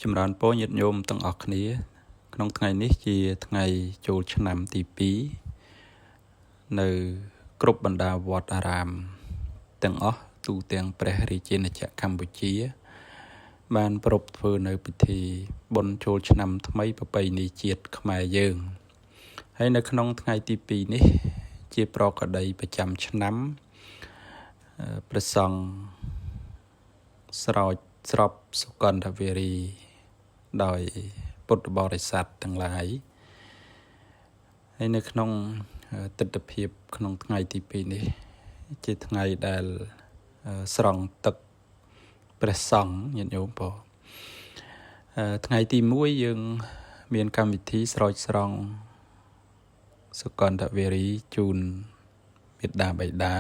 Chấm rán po nhiệt nhôm tầng ọc níក្នុងថ្ងៃនេះជាថ្ងៃចូលឆ្នាំទី2នៅគ្រប់បណ្ដាវត្តអារាមទាំងអស់ទូទាំងព្រះរាជាណាចក្រកម្ពុជាបានប្រពធ្វើនៅពិធីបុណ្យចូលឆ្នាំថ្មីប្រពៃណីជាតិខ្មែរយើងហើយនៅក្នុងថ្ងៃទី2នេះជាប្រកដីប្រចាំឆ្នាំព្រះសង្ឃស្រោចស្រពសុគន្ធវេរីដោយពុទ្ធបរិស័ទទាំងឡាយហើយនៅក្នុងទិដ្ឋភាពក្នុងថ្ងៃទី2នេះជាថ្ងៃដែលស្រង់ទឹកព្រះសង្ឃញាតិញោមបងថ្ងៃទី1យើងមានកម្មវិធីស្រោចស្រង់សុគន្ធវេរីជូនមេត្តាបិតា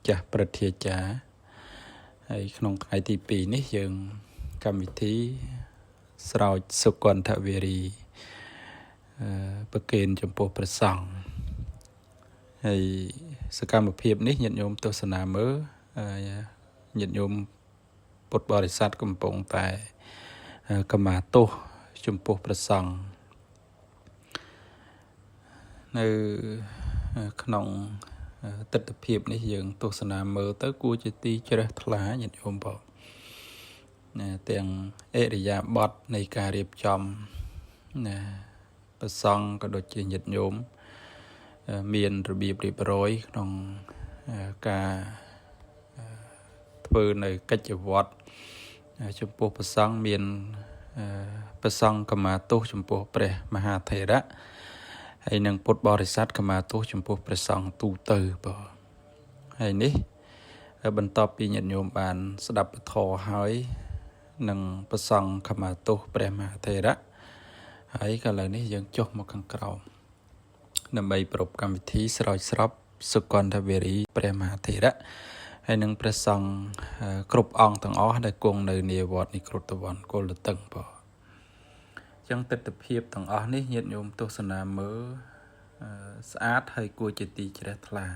ចាស់ព្រឹទ្ធាចារ្យហើយក្នុងថ្ងៃទី2នេះយើងកម្មវិធីស្រោចសុគន្ធវេរីប្រគេនចំពោះព្រះសង្ឃហើយសកម្មភាពនេះញាតិញោមទស្សនាមើលញាតិញោមពុទ្ធបរិស័ទកំពុងតែកម្មាទោសចំពោះព្រះសង្ឃនៅក្នុងទិដ្ឋភាពនេះយើងទស្សនាមើលទៅគួរជាទីជ្រះថ្លាញាតិញោមបងទាំងអរិយាបថនៃការរៀបចំព្រះសង្ឃក៏ដូចជាញាតិញោមមានរបៀបរៀបរយក្នុងការធ្វើនៅកិច្ចវត្តចំពោះព្រះសង្ឃមានព្រះសង្ឃកម្មាទោសចំពោះព្រះមហាថេរៈហើយនិងពុទ្ធបរិស័ទកម្មាទោសចំពោះព្រះសង្ឃទូទៅបងហើយនេះបន្ទាប់ពីញាតិញោមបានស្ដាប់ពធហើយនឹងព្រះសង្ឃកម្មាទោសព្រះមហាថេរៈហើយឥឡូវនេះយើងចុះមកខាងក្រោមដើម្បីប្រពកម្មវិធីស្រោចស្រពសុគន្ធវេរីព្រះមហាថេរៈហើយនឹងព្រះសង្ឃគ្រប់អង្គទាំងអស់ដែលគង់នៅនាវត្តនិក្រុតវ័នគល់តឹងបងចឹងទិដ្ឋភាពទាំងអស់នេះញាតិញោមទស្សនាមើលស្អាតហើយគួរជាទីជ្រះថ្លា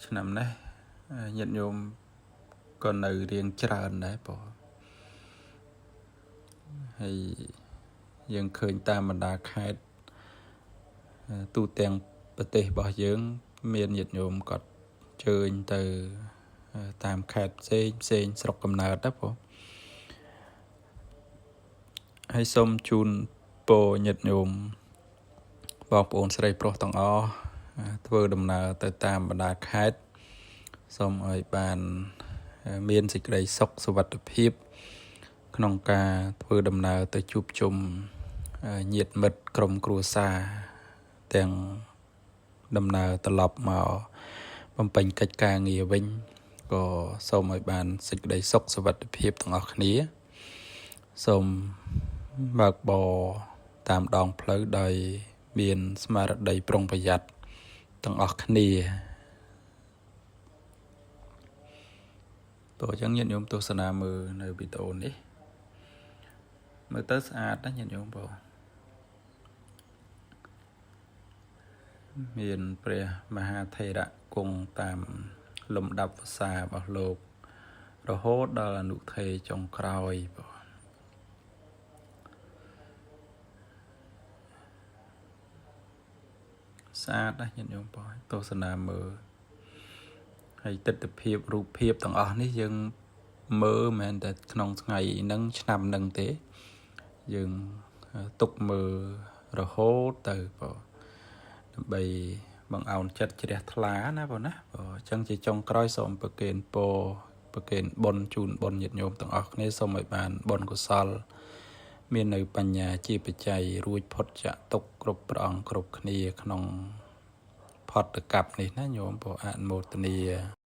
ឆ្នាំនេះញាតិញោមក៏នៅរៀងច្រើនដែរបងហើយយើងឃើញតាមបណ្ដាខេត្តទូទាំងប្រទេសរបស់យើងមានញាតិញោមក៏ជើញទៅតាមខេត្តផ្សេងស្រុកកំណើតដែរបងហើយសូមជូនពរញាតិញោមបងប្អូនស្រីប្រុសទាំងអស់ធ្វើដំណើរទៅតាមបណ្ដាខេត្តសូមឲ្យបានមានសេចក្តីសុខសុវត្ថិភាពក្នុងការធ្វើដំណើរទៅជួបជុំញាតិមិត្តក្រុមគ្រួសារទាំងដំណើរត្រឡប់មកបំពេញកិច្ចការងារវិញក៏សូមឲ្យបានសេចក្តីសុខសុវត្ថិភាពទាំងអស់គ្នាសូមបើកបរតាមដងផ្លូវដោយមានស្មារតីប្រុងប្រយ័ត្នទាំងអស់គ្នាព្រោះអញ្ចឹងញាតិញោមទស្សនាមើលនៅវីដេអូនេះមើលទៅស្អាតណាស់ញាតិញោមបងមានព្រះមហាថេរៈគង់តាមលំដាប់ភាសារបស់លោករហូតដល់អនុថេរចុងក្រោយបងស្អាតណាស់ញាតិញោមបងទស្សនាមើលហើយទិដ្ឋភាពរូបភាពទាំងអស់នេះយើងមើលមិនតែក្នុងថ្ងៃហ្នឹងឆ្នាំហ្នឹងទេយើងទុកមើលរហូតទៅបងដើម្បីបង្អោនចិត្តជ្រះថ្លាណាបងណាអញ្ចឹងជាចុងក្រោយសូមប្រគេនពរប្រគេនបុណ្យជូនបុណ្យញាតិញោមទាំងអស់គ្នាសូមឲ្យបានបុណ្យកុសលមាននៅបញ្ញាជាបច្ច័យរួចផុតចាកទុក្ខគ្រប់ព្រះអង្គគ្រប់គ្នាក្នុងផុតកັບនេះណាញោមបងអនុមោទនា